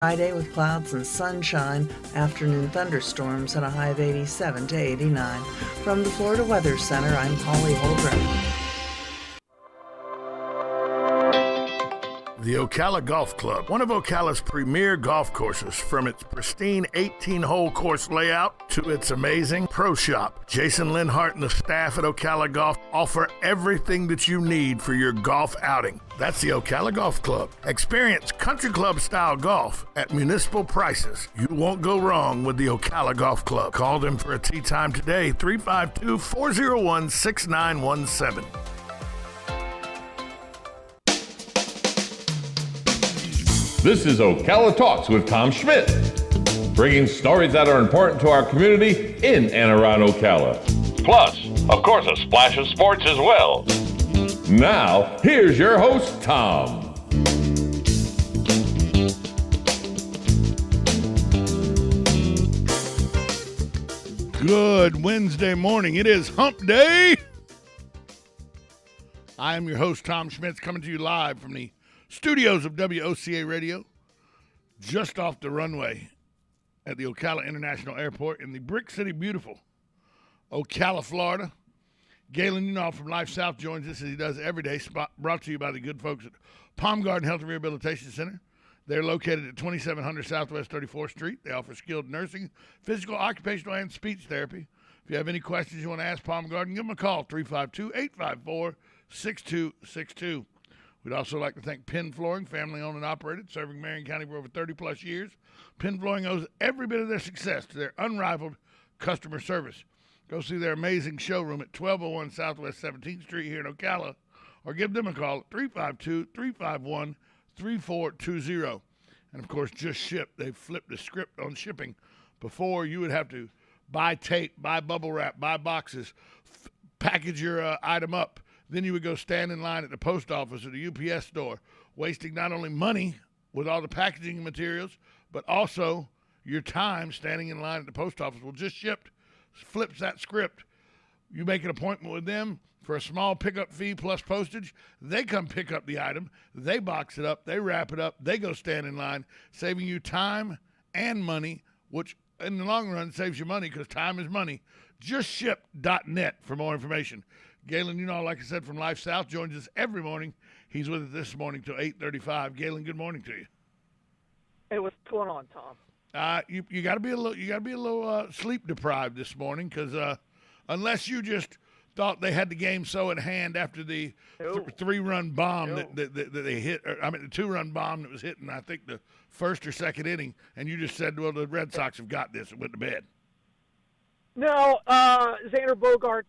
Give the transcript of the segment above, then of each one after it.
Friday with clouds and sunshine, afternoon thunderstorms at a high of 87 to 89. From the Florida Weather Center, I'm Holly Holdren. The Ocala Golf Club, one of Ocala's premier golf courses, from its pristine 18-hole course layout to its amazing pro shop. Jason Linhart and the staff at Ocala Golf offer everything that you need for your golf outing. That's the Ocala Golf Club. Experience country club-style golf at municipal prices. You won't go wrong with the Ocala Golf Club. Call them for a tee time today, 352-401-6917. This is Ocala Talks with Tom Schmidt, bringing stories that are important to our community in and around Ocala. Plus, of course, a splash of sports as well. Now, here's your host, Tom. Good Wednesday morning. It is Hump Day. I am your host, Tom Schmitz, coming to you live from the studios of WOCA Radio, just off the runway at the Ocala International Airport in the Brick City, beautiful Ocala, Florida. Galen Unall from Life South joins us as he does every day, brought to you by the good folks at Palm Garden Health and Rehabilitation Center. They're located at 2700 Southwest 34th Street. They offer skilled nursing, physical, occupational, and speech therapy. If you have any questions you want to ask Palm Garden, give them a call, 352-854-6262. We'd also like to thank Penn Flooring, family-owned and operated, serving Marion County for over 30-plus years. Penn Flooring owes every bit of their success to their unrivaled customer service. Go see their amazing showroom at 1201 Southwest 17th Street here in Ocala, or give them a call at 352-351-3420. And, of course, Just Ship. They've flipped the script on shipping. Before, you would have to buy tape, buy bubble wrap, buy boxes, package your item up. Then you would go stand in line at the post office or the UPS store, wasting not only money with all the packaging materials, but also your time standing in line at the post office. Well, Just Shipped flips that script. You make an appointment with them for a small pickup fee plus postage. They come pick up the item. They box it up. They wrap it up. They go stand in line, saving you time and money, which in the long run saves you money because time is money. JustShip.net for more information. Galen, like I said, from Life South, joins us every morning. He's with us this morning till 8:35. Galen, good morning to you. Hey, what's going on, Tom? You got to be a little sleep deprived this morning because unless you just thought they had the game so at hand after the three-run bomb that they hit, the two-run bomb that was hitting, I think, the first or second inning, and you just said, well, the Red Sox have got this and went to bed. No, Xander Bogaerts.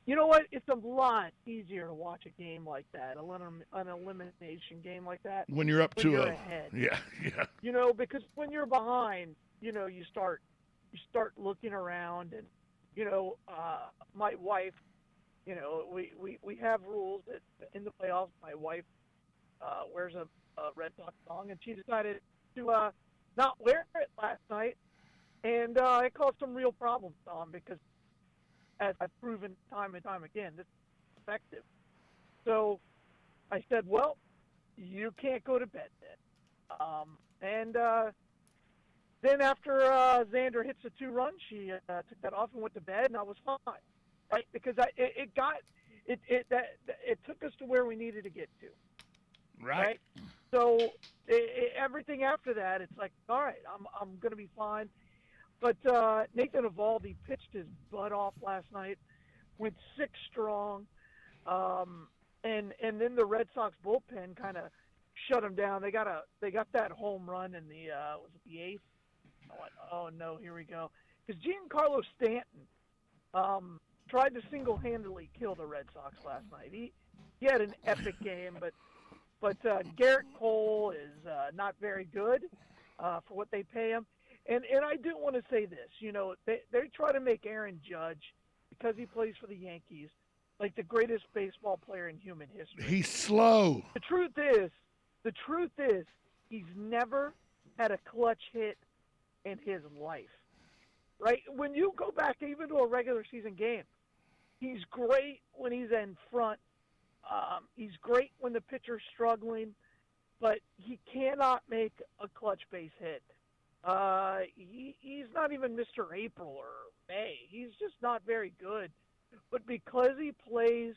You know what? It's a lot easier to watch a game like that, an elimination game like that. When you're up 2-0. Ahead. Yeah. Because when you're behind, you start looking around, and my wife, we have rules that in the playoffs, my wife wears a Red Sox song, and she decided to not wear it last night. And it caused some real problems, Tom, because as I've proven time and time again, this is effective. So I said, well, you can't go to bed then. Then after Xander hits a 2-run, she took that off and went to bed, and I was fine, right? Because it took us to where we needed to get to. Right? So everything after that, it's like, all right, I'm going to be fine. But Nathan Eovaldi pitched his butt off last night, went 6 strong, and then the Red Sox bullpen kind of shut him down. They got that home run in the was it the 8th? I went, oh no, here we go. Because Giancarlo Stanton tried to single-handedly kill the Red Sox last night. He had an epic game, but Garrett Cole is not very good for what they pay him. And I do want to say this, they try to make Aaron Judge, because he plays for the Yankees, like the greatest baseball player in human history. He's slow. The truth is, he's never had a clutch hit in his life, right? When you go back even to a regular season game, he's great when he's in front. He's great when the pitcher's struggling. but he cannot make a clutch base hit. He's not even Mr. April or May. He's just not very good. But because he plays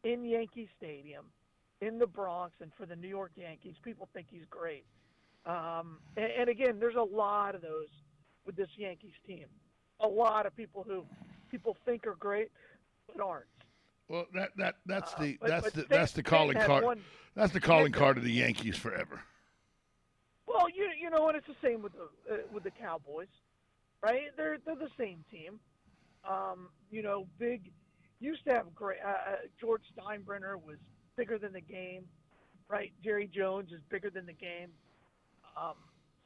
in Yankee Stadium, in the Bronx, and for the New York Yankees, people think he's great. And again, there's a lot of those with this Yankees team. A lot of people who people think are great but aren't. Well, that's the calling card. That's the calling card of the Yankees forever. Well, you know, and it's the same with the Cowboys, right? They're the same team. You know, big. Used to have great. George Steinbrenner was bigger than the game, right? Jerry Jones is bigger than the game.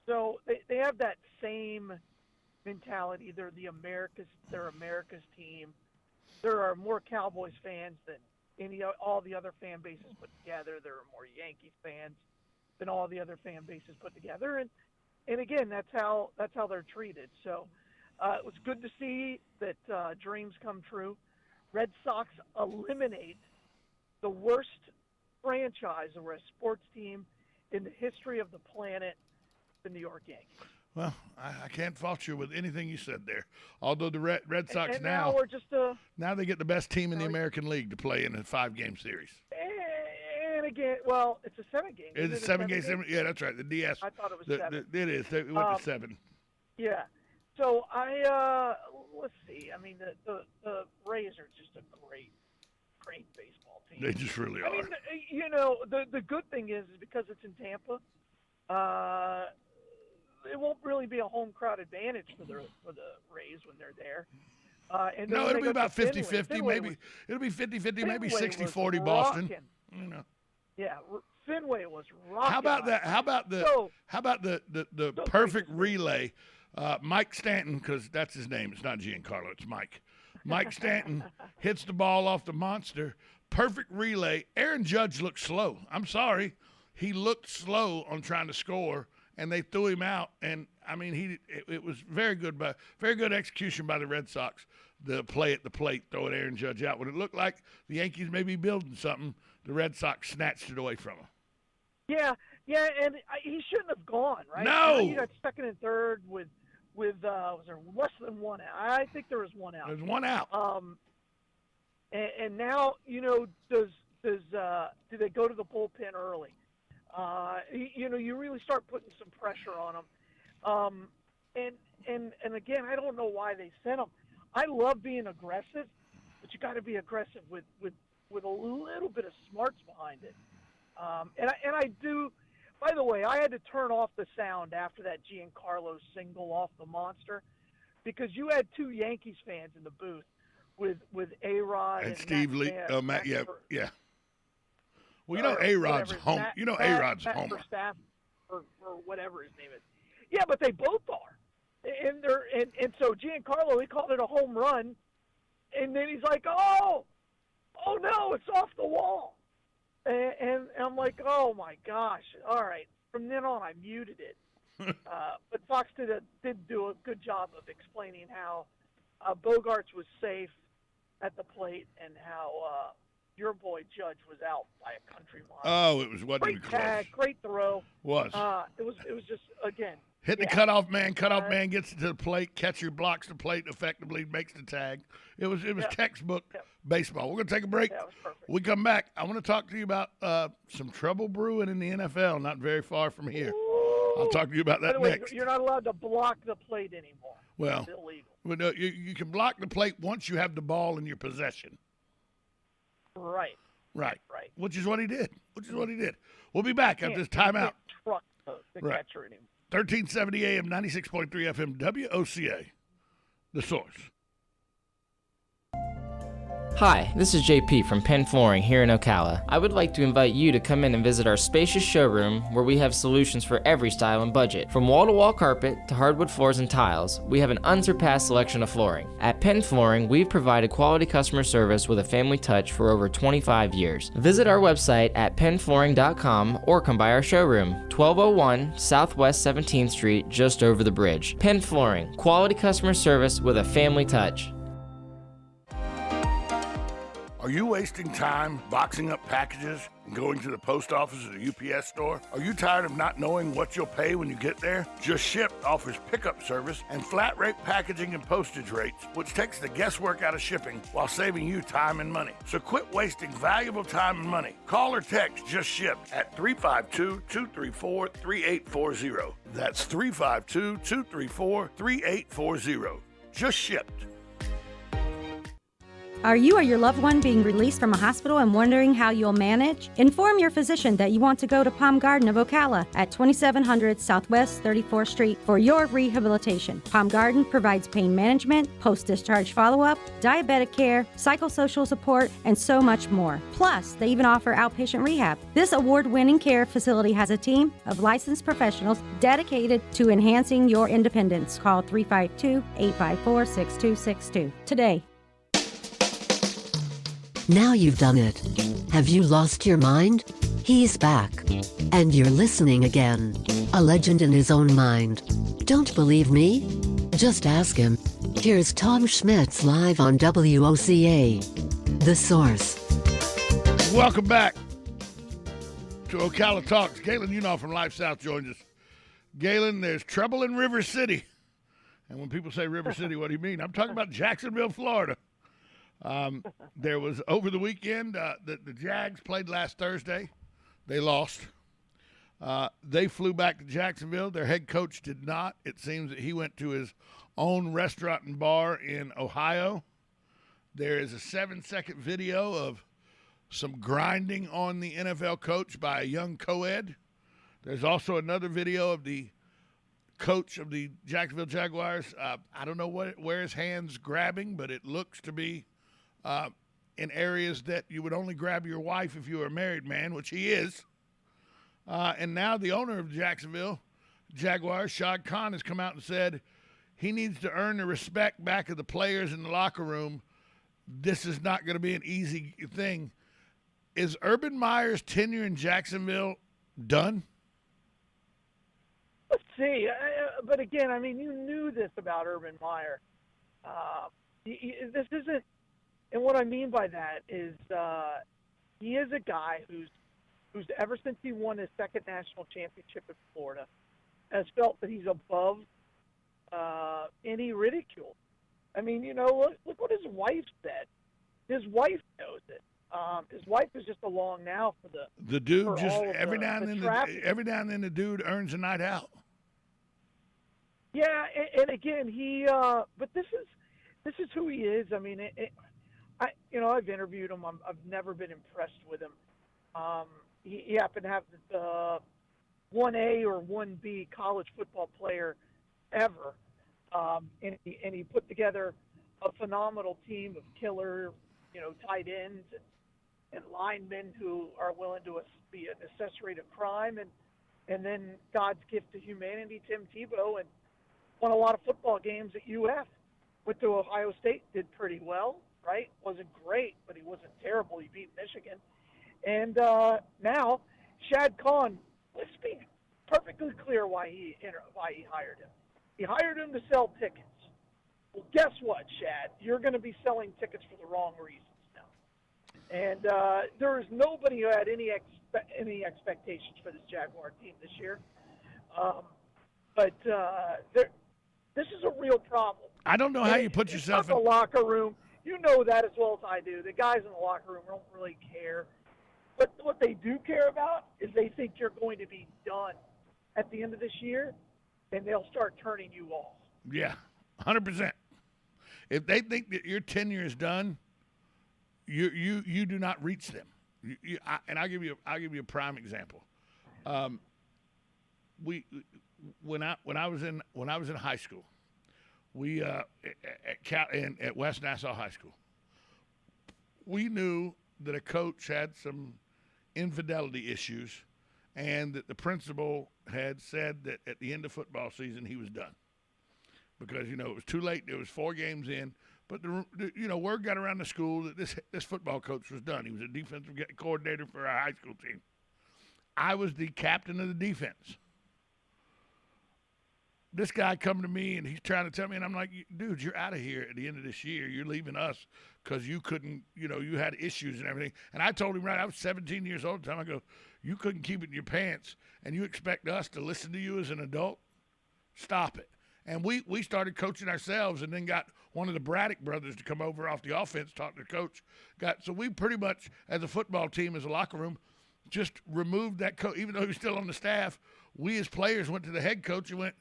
So they have that same mentality. They're America's team. There are more Cowboys fans than all the other fan bases put together. There are more Yankees fans than all the other fan bases put together. And again, that's how they're treated. So it was good to see that dreams come true. Red Sox eliminate the worst franchise or a sports team in the history of the planet, the New York Yankees. Well, I can't fault you with anything you said there. Although the Red Sox and now we're just now they get the best team in the American League to play in a 5-game series. And again, well, it's a 7-game. It's a 7-game. Yeah, that's right. The DS. I thought it was 7. It is. It went to 7. Yeah. So let's see. I mean, the Rays are just a great baseball team. They just really are. I mean, you know, the good thing is because it's in Tampa, it won't really be a home crowd advantage for the Rays when they're there. And no, it'll be about 50-50, maybe. It'll be 50-50, maybe 60-40 Boston. You know. Yeah, Fenway was rocking. How about that? How about the perfect relay? Mike Stanton, because that's his name. It's not Giancarlo. It's Mike. Mike Stanton hits the ball off the monster. Perfect relay. Aaron Judge looked slow. I'm sorry. He looked slow on trying to score, and they threw him out. And, I mean, it was very good execution by the Red Sox, the play at the plate, throwing Aaron Judge out. When it looked like the Yankees may be building something, the Red Sox snatched it away from him. Yeah, and he shouldn't have gone, right? No. You got second and third with was there less than one out? I think there was one out. There's one out. And now, you know, do they go to the bullpen early? You know, you really start putting some pressure on them. And again, I don't know why they sent them. I love being aggressive, but you got to be aggressive with a little bit of smarts behind it. And I do. By the way, I had to turn off the sound after that Giancarlo single off the monster because you had 2 Yankees fans in the booth with A-Rod and Steve Lee. Matt, yeah. Well, you know A-Rod's home. You know A-Rod's homer. Staff or whatever his name is. Yeah, but they both are. And so Giancarlo, he called it a home run, and then he's like, oh no, it's off the wall. And I'm like, oh my gosh! All right. From then on, I muted it. But Fox did do a good job of explaining how Bogarts was safe at the plate and how your boy Judge was out by a country mile. Oh, it wasn't great close. Tag, great throw. Was. It was just again. Hit the cutoff man. Cutoff man gets to the plate. Catcher blocks the plate effectively, makes the tag. It was textbook baseball. We're going to take a break. That was perfect. We come back. I want to talk to you about some trouble brewing in the NFL, not very far from here. Ooh. I'll talk to you about that By the way, next. You're not allowed to block the plate anymore. Well, it's illegal. Well, no, you can block the plate once you have the ball in your possession. Right. Which is what he did. We'll be back after this timeout. Truck the catcher anymore. 1370 AM, 96.3 FM, WOCA, The Source. Hi, this is JP from Penn Flooring here in Ocala. I would like to invite you to come in and visit our spacious showroom where we have solutions for every style and budget. From wall-to-wall carpet to hardwood floors and tiles, we have an unsurpassed selection of flooring. At Penn Flooring, we've provided quality customer service with a family touch for over 25 years. Visit our website at pennflooring.com or come by our showroom, 1201 Southwest 17th Street, just over the bridge. Penn Flooring, quality customer service with a family touch. Are Are you wasting time boxing up packages and going to the post office or the UPS store? Are you tired of not knowing what you'll pay when you get there? Just Ship offers pickup service and flat rate packaging and postage rates, which takes the guesswork out of shipping while saving you time and money. So quit wasting valuable time and money. Call or text Just Ship at 352-234-3840. That's 352-234-3840. Just Shipped. Are you or your loved one being released from a hospital and wondering how you'll manage? Inform your physician that you want to go to Palm Garden of Ocala at 2700 Southwest 34th Street for your rehabilitation. Palm Garden provides pain management, post-discharge follow-up, diabetic care, psychosocial support, and so much more. Plus, they even offer outpatient rehab. This award-winning care facility has a team of licensed professionals dedicated to enhancing your independence. Call 352-854-6262 today. Now you've done it. Have you lost your mind? He's back. And you're listening again. A legend in his own mind. Don't believe me? Just ask him. Here's Tom Schmitz live on WOCA. The Source. Welcome back to Ocala Talks. Galen Unaw from Life South joins us. Galen, there's trouble in River City. And when people say River City, what do you mean? I'm talking about Jacksonville, Florida. There was over the weekend, the Jags played last Thursday. They lost. They flew back to Jacksonville. Their head coach did not. It seems that he went to his own restaurant and bar in Ohio. There is a 7-second video of some grinding on the NFL coach by a young co-ed. There's also another video of the coach of the Jacksonville Jaguars. I don't know where his hand's grabbing, but it looks to be in areas that you would only grab your wife if you were a married man, which he is. And now the owner of Jacksonville Jaguars, Shad Khan, has come out and said he needs to earn the respect back of the players in the locker room. This is not going to be an easy thing. Is Urban Meyer's tenure in Jacksonville done? Let's see. But again, I mean, you knew this about Urban Meyer. This isn't. And what I mean by that is he is a guy who's ever since he won his second national championship in Florida has felt that he's above any ridicule. I mean, you know, look what his wife said. His wife knows it. His wife is just along now for the dude. Just every now and then, the dude earns a night out. Yeah, and again, he. But this is who he is. I mean, I've interviewed him. I've never been impressed with him. He happened to have the 1A or 1B college football player ever, and he put together a phenomenal team of killer, tight ends and linemen who are willing to be an accessory to crime, and then God's gift to humanity, Tim Tebow, and won a lot of football games at UF. Went to Ohio State, did pretty well, right? Wasn't great, but he wasn't terrible. He beat Michigan. And now, Shad Khan, let's be perfectly clear why he hired him. He hired him to sell tickets. Well, guess what, Shad? You're going to be selling tickets for the wrong reasons now. And there is nobody who had any expectations for this Jaguar team this year. But this is a real problem. I don't know how you put yourself in the locker room. You know that as well as I do. The guys in the locker room don't really care. But what they do care about is they think you're going to be done at the end of this year, and they'll start turning you off. Yeah, 100%. If they think that your tenure is done, you do not reach them. And I'll give you a prime example. When I was in high school, we at West Nassau High School, we knew that a coach had some infidelity issues, and that the principal had said that at the end of football season he was done because it was too late. There was 4 games in, but the word got around the school that this football coach was done. He was a defensive coordinator for our high school team. I was the captain of the defense. this guy come to me and he's trying to tell me, and I'm like, dude, you're out of here at the end of this year. You're leaving us because you couldn't, you had issues and everything. And I told him, right, I was 17 years old at the time. I go, you couldn't keep it in your pants, and you expect us to listen to you as an adult? Stop it. And we started coaching ourselves, and then got one of the Braddock brothers to come over off the offense, talk to the coach. So we pretty much, as a football team, as a locker room, just removed that coach. Even though he was still on the staff, we as players went to the head coach and went,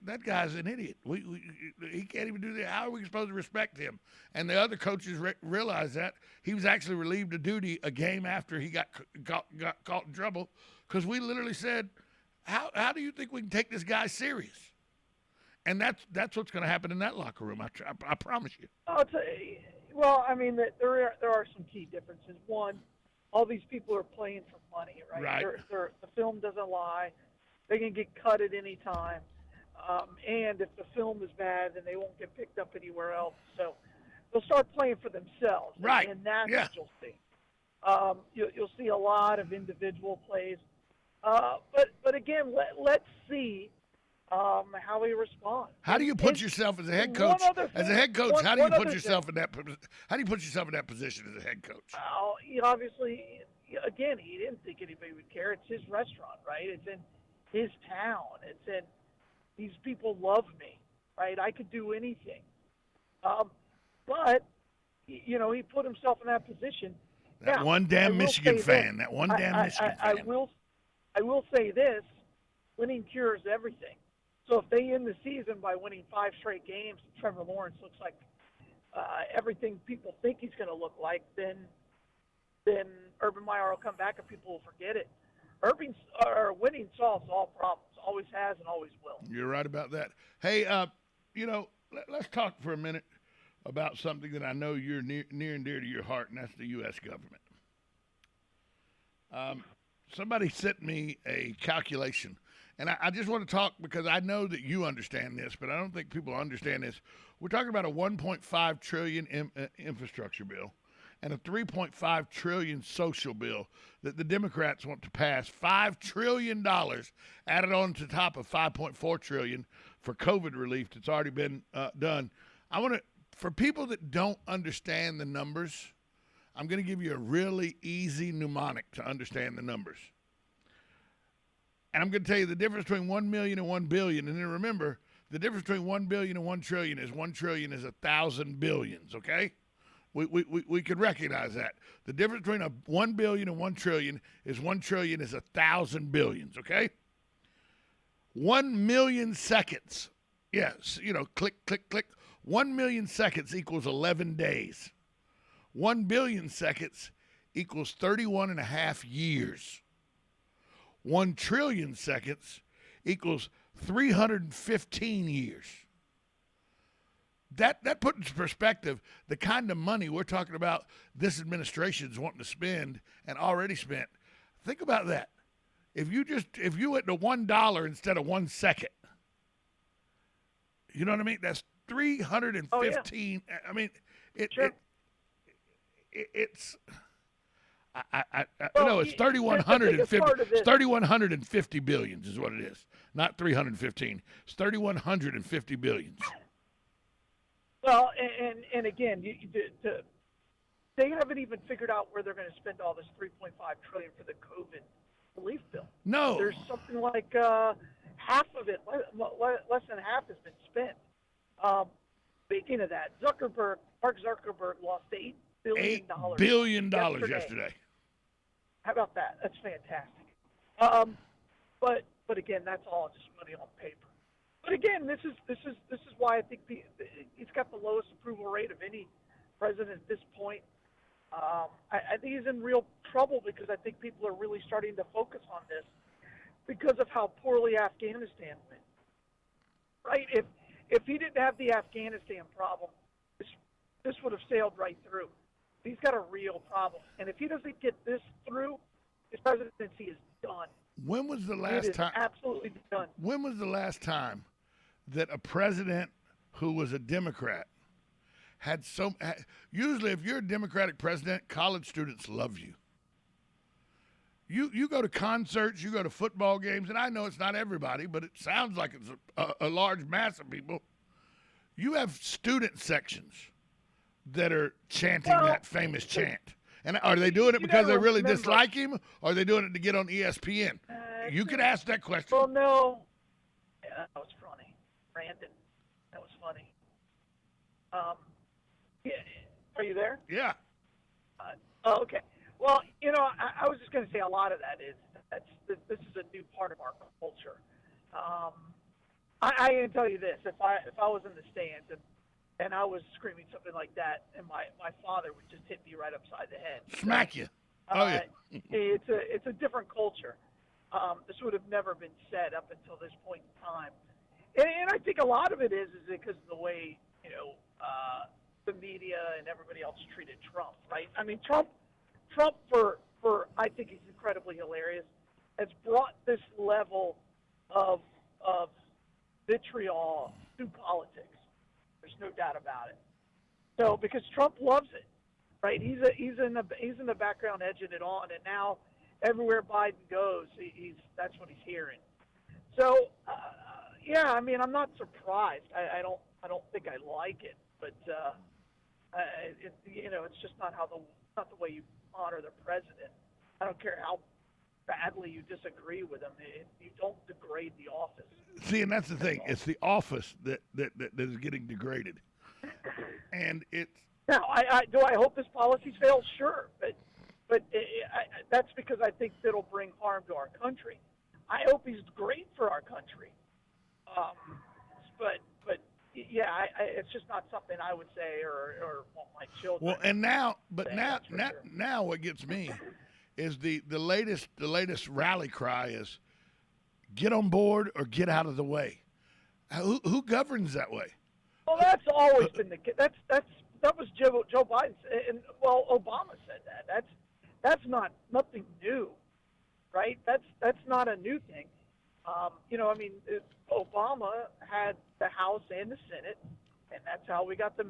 that guy's an idiot. He can't even do that. How are we supposed to respect him? And the other coaches realized that. He was actually relieved of duty a game after he got caught in trouble, because we literally said, how do you think we can take this guy serious? And that's what's going to happen in that locker room. I promise you. Well, I mean, there are some key differences. One, all these people are playing for money, right? Right. The film doesn't lie. They can get cut at any time. And if the film is bad, then they won't get picked up anywhere else. So they'll start playing for themselves. Right. And that's Yeah. what you'll see. You'll see a lot of individual plays. But again, let's see how he responds. How do you put yourself as a head coach? How do you put yourself in that? How do you put yourself in that position as a head coach? Obviously, again, he didn't think anybody would care. It's his restaurant, right? It's in his town. These people love me, right? I could do anything. But he put himself in that position. That one damn Michigan fan. That one damn Michigan fan. I will say this: winning cures everything. So if they end the season by winning 5 straight games, Trevor Lawrence looks like everything people think he's going to look like, then Urban Meyer will come back and people will forget it. Winning solves all problems. Always has and always will. You're right about that. Hey, let's talk for a minute about something that I know you're near and dear to your heart, and that's the U.S. government. Somebody sent me a calculation, and I just want to talk because I know that you understand this, but I don't think people understand this. We're talking about a $1.5 trillion infrastructure bill and a $3.5 trillion social bill that the Democrats want to pass. $5 trillion added on to top of $5.4 trillion for COVID relief that's already been done. I want to, for people that don't understand the numbers, I'm going to give you a really easy mnemonic to understand the numbers. And I'm going to tell you the difference between 1 million and 1 billion. And then remember, the difference between 1 billion and 1 trillion is 1 trillion is 1,000 billions, okay? We could recognize that. The difference between 1 billion and 1 trillion is 1 trillion is 1,000 billions, okay? 1 million seconds. Yes, click, click, click. 1 million seconds equals 11 days. 1 billion seconds equals 31 and a half years. 1 trillion seconds equals 315 years. That put into perspective the kind of money we're talking about this administration's wanting to spend and already spent. Think about that. If you went to $1 instead of 1 second, you know what I mean? That's 315. Oh, yeah. I mean, sure. it's. No, it's 3,150. It's 3,150 billions is what it is, not 315. It's 3,150 billions. Well, and again, they haven't even figured out where they're going to spend all this $3.5 trillion for the COVID relief bill. No, there's something like half of it, less than half, has been spent. Speaking of that, Mark Zuckerberg lost $8 billion. $8 billion yesterday. How about that? That's fantastic. But again, that's all just money on paper. But again, this is why I think he's got the lowest approval rate of any president at this point. I think he's in real trouble because I think people are really starting to focus on this because of how poorly Afghanistan went. Right? If he didn't have the Afghanistan problem, this would have sailed right through. He's got a real problem, and if he doesn't get this through, his presidency is done. When was the last time? Absolutely done. When was the last time that a president who was a Democrat had usually if you're a Democratic president, college students love you. You go to concerts, you go to football games, and I know it's not everybody, but it sounds like it's a large mass of people. You have student sections that are chanting that famous chant. And are they doing it because they really dislike him, or are they doing it to get on ESPN? You could ask that question. Well, no. Yeah, that was funny. Brandon, that was funny. Yeah, are you there? Yeah. Oh, okay. Well, I was just going to say a lot of that is this is a new part of our culture. I can tell you this: if I was in the stands and I was screaming something like that, and my father would just hit me right upside the head, smack you. Oh yeah. It's a different culture. This would have never been said up until this point in time, and I think a lot of it is because of the way the media and everybody else treated Trump. Right? I mean, Trump for I think he's incredibly hilarious, has brought this level of vitriol to politics. There's no doubt about it. So because Trump loves it, right? He's in the background edging it on, and now everywhere Biden goes, that's what he's hearing. So yeah, I mean, I'm not surprised. I don't think I like it, but it's just not the way you honor the president. I don't care how badly you disagree with him. You don't degrade the office. See, and that's the thing. It's the office that is getting degraded. And it's now. Do I hope his policies fail? Sure, but that's because I think it'll bring harm to our country. I hope he's great for our country. But yeah, it's just not something I would say or want my children. Well, and now what gets me is the latest rally cry is get on board or get out of the way. Who governs that way? Well, that's always been the case. That was Joe Biden, and well, Obama said that. That's nothing new, right? That's not a new thing. Obama had the House and the Senate, and that's how we got the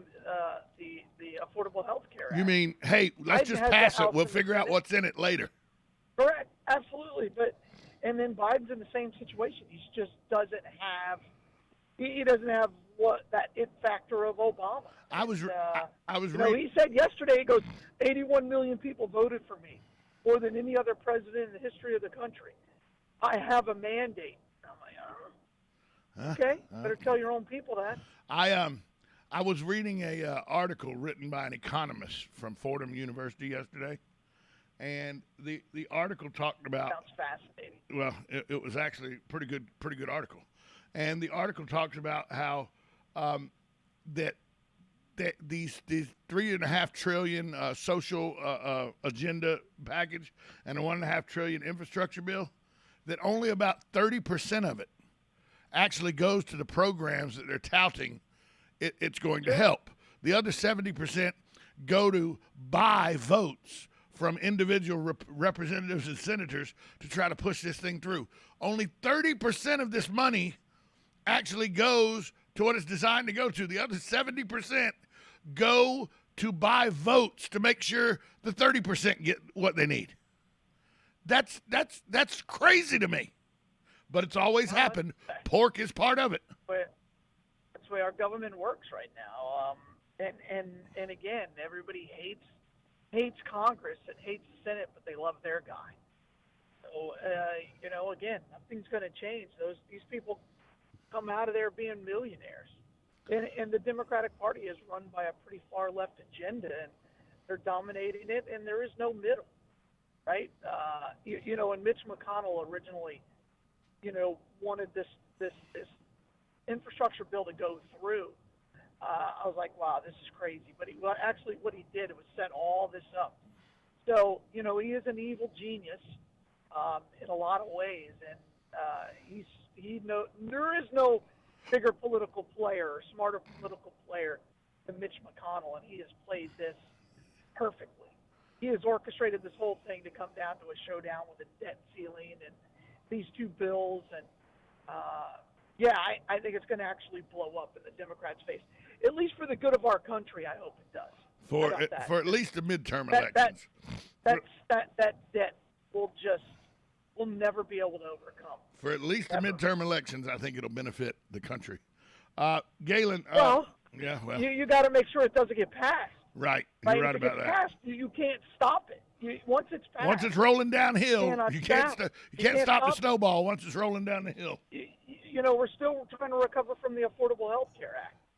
Affordable Health Care Act. You mean, hey, let's just pass it. We'll figure out what's in it later. Correct, absolutely. And then Biden's in the same situation. He just doesn't have. He doesn't have that it factor of Obama. I was he said yesterday, he goes, 81 million people voted for me, more than any other president in the history of the country. I have a mandate. I'm like, okay, better tell your own people that. I was reading a article written by an economist from Fordham University yesterday, and the article talked about. Sounds fascinating. Well, it was actually a pretty good article, and the article talks about how that these $3.5 trillion social agenda package and a $1.5 trillion infrastructure bill, that only about 30% of it actually goes to the programs that they're touting it's going to help. The other 70% go to buy votes from individual representatives and senators to try to push this thing through. Only 30% of this money actually goes to what it's designed to go to. The other 70% go to buy votes to make sure the 30% get what they need. That's crazy to me. But it's always happened. Pork is part of it. That's the way our government works right now. And again, everybody hates Congress and hates the Senate, but they love their guy. So again, nothing's going to change. These people come out of there being millionaires, and the Democratic Party is run by a pretty far left agenda, and they're dominating it, and there is no middle, right? And Mitch McConnell originally, wanted this infrastructure bill to go through. I was like, wow, this is crazy. But what he did was set all this up. So, he is an evil genius in a lot of ways, and there is no bigger political player or smarter political player than Mitch McConnell, and he has played this perfectly. He has orchestrated this whole thing to come down to a showdown with a debt ceiling and these two bills, and I think it's going to actually blow up in the Democrats' face. At least for the good of our country, I hope it does. For at least the midterm elections. That debt we'll never be able to overcome. For at least the midterm elections, I think it'll benefit the country. Galen. You got to make sure it doesn't get passed. Right. You're right about that. Passed, you can't stop it. Once it's passed, once it's rolling downhill, you can't stop the it. snowball once it's rolling down the hill. We're still trying to recover from the Affordable Health Care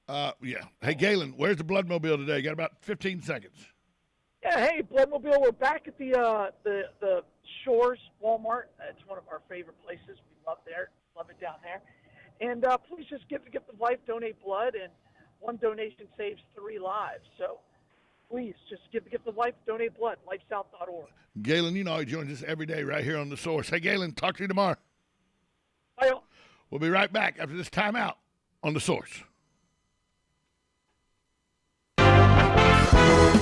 Act. Yeah. Hey, Galen, where's the Bloodmobile today? Got about 15 seconds. Yeah, hey, Bloodmobile, we're back at the Shores Walmart. It's one of our favorite places. We love it down there. And please just give the wife, donate blood, and one donation saves 3 lives. So please just give the wife, donate blood, lifesouth.org. Galen, he joins us every day right here on The Source. Hey, Galen, talk to you tomorrow. Bye. We'll be right back after this timeout on The Source.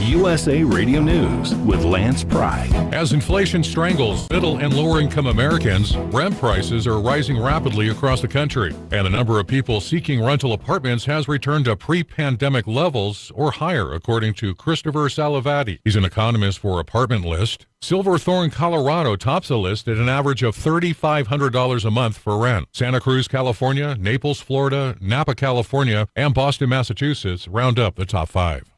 USA Radio News with Lance Pry. As inflation strangles middle and lower income Americans, rent prices are rising rapidly across the country, and the number of people seeking rental apartments has returned to pre-pandemic levels or higher, according to Christopher Salavati. He's an economist for Apartment List. Silverthorne, Colorado tops the list at an average of $3,500 a month for rent. Santa Cruz, California, Naples, Florida, Napa, California, and Boston, Massachusetts round up the top 5.